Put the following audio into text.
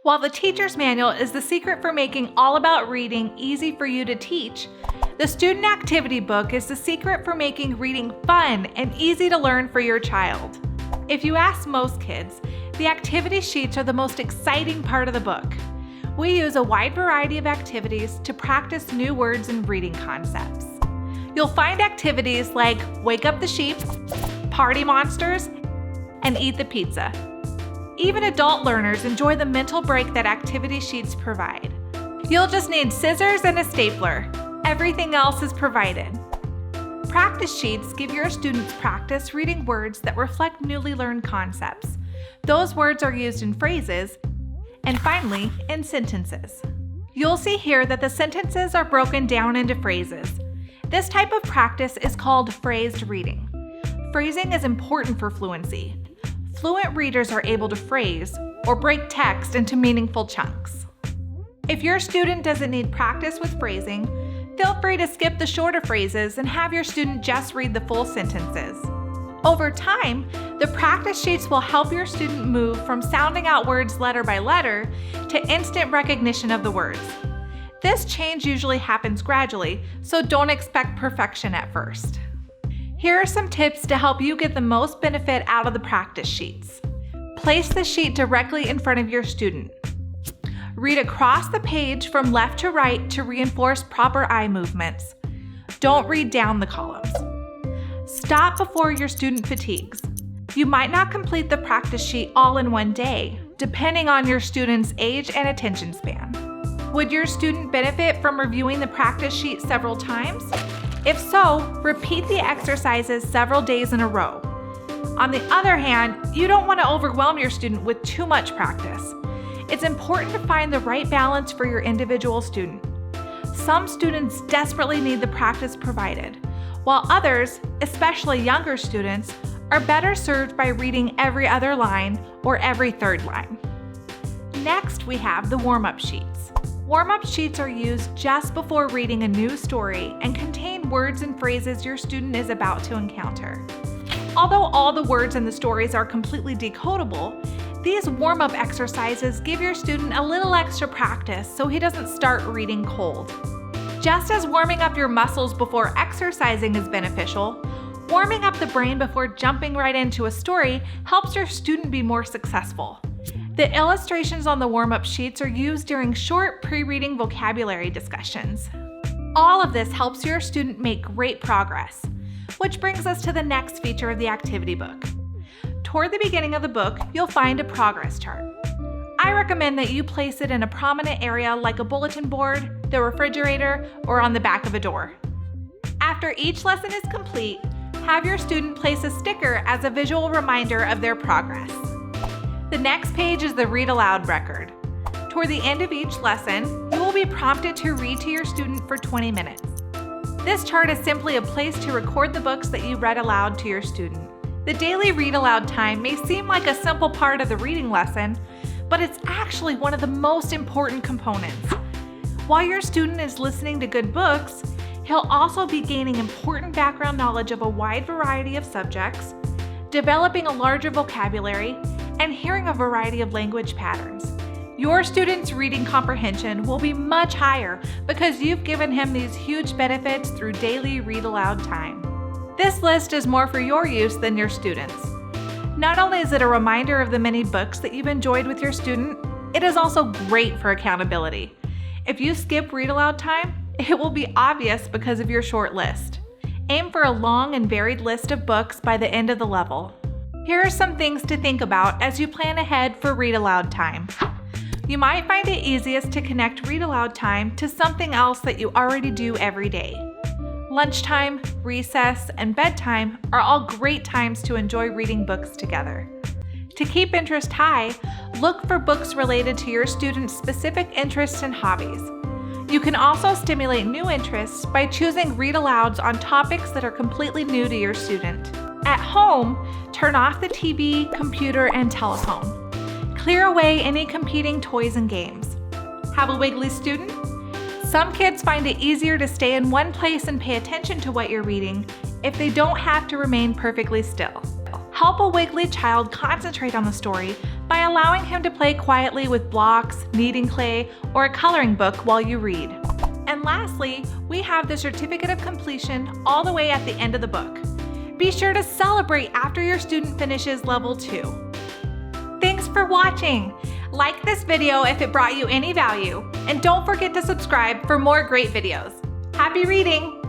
While the teacher's manual is the secret for making All About Reading easy for you to teach, the student activity book is the secret for making reading fun and easy to learn for your child. If you ask most kids, the activity sheets are the most exciting part of the book. We use a wide variety of activities to practice new words and reading concepts. You'll find activities like Wake Up the Sheep, Party Monsters, and Eat the Pizza. Even adult learners enjoy the mental break that activity sheets provide. You'll just need scissors and a stapler. Everything else is provided. Practice sheets give your students practice reading words that reflect newly learned concepts. Those words are used in phrases, and finally, in sentences. You'll see here that the sentences are broken down into phrases. This type of practice is called phrased reading. Phrasing is important for fluency. Fluent readers are able to phrase or break text into meaningful chunks. If your student doesn't need practice with phrasing, feel free to skip the shorter phrases and have your student just read the full sentences. Over time, the practice sheets will help your student move from sounding out words letter by letter to instant recognition of the words. This change usually happens gradually, so don't expect perfection at first. Here are some tips to help you get the most benefit out of the practice sheets. Place the sheet directly in front of your student. Read across the page from left to right to reinforce proper eye movements. Don't read down the columns. Stop before your student fatigues. You might not complete the practice sheet all in one day, depending on your student's age and attention span. Would your student benefit from reviewing the practice sheet several times? If so, repeat the exercises several days in a row. On the other hand, you don't want to overwhelm your student with too much practice. It's important to find the right balance for your individual student. Some students desperately need the practice provided, while others, especially younger students, are better served by reading every other line or every third line. Next, we have the warm-up sheets. Warm-up sheets are used just before reading a new story and contain words and phrases your student is about to encounter. Although all the words in the stories are completely decodable, these warm-up exercises give your student a little extra practice so he doesn't start reading cold. Just as warming up your muscles before exercising is beneficial, warming up the brain before jumping right into a story helps your student be more successful. The illustrations on the warm-up sheets are used during short pre-reading vocabulary discussions. All of this helps your student make great progress, which brings us to the next feature of the activity book. Toward the beginning of the book, you'll find a progress chart. I recommend that you place it in a prominent area like a bulletin board, the refrigerator, or on the back of a door. After each lesson is complete, have your student place a sticker as a visual reminder of their progress. The next page is the read aloud record. Toward the end of each lesson, you will be prompted to read to your student for 20 minutes. This chart is simply a place to record the books that you read aloud to your student. The daily read aloud time may seem like a simple part of the reading lesson, but it's actually one of the most important components. While your student is listening to good books, he'll also be gaining important background knowledge of a wide variety of subjects, developing a larger vocabulary, and hearing a variety of language patterns. Your student's reading comprehension will be much higher because you've given him these huge benefits through daily read aloud time. This list is more for your use than your students'. Not only is it a reminder of the many books that you've enjoyed with your student, it is also great for accountability. If you skip read aloud time, it will be obvious because of your short list. Aim for a long and varied list of books by the end of the level. Here are some things to think about as you plan ahead for read aloud time. You might find it easiest to connect read aloud time to something else that you already do every day. Lunchtime, recess, and bedtime are all great times to enjoy reading books together. To keep interest high, look for books related to your students' specific interests and hobbies. You can also stimulate new interests by choosing read alouds on topics that are completely new to your student. At home, turn off the TV, computer, and telephone. Clear away any competing toys and games. Have a wiggly student? Some kids find it easier to stay in one place and pay attention to what you're reading if they don't have to remain perfectly still. Help a wiggly child concentrate on the story by allowing him to play quietly with blocks, kneading clay, or a coloring book while you read. And lastly, we have the certificate of completion all the way at the end of the book. Be sure to celebrate after your student finishes level 2. Thanks for watching. Like this video if it brought you any value, and don't forget to subscribe for more great videos. Happy reading!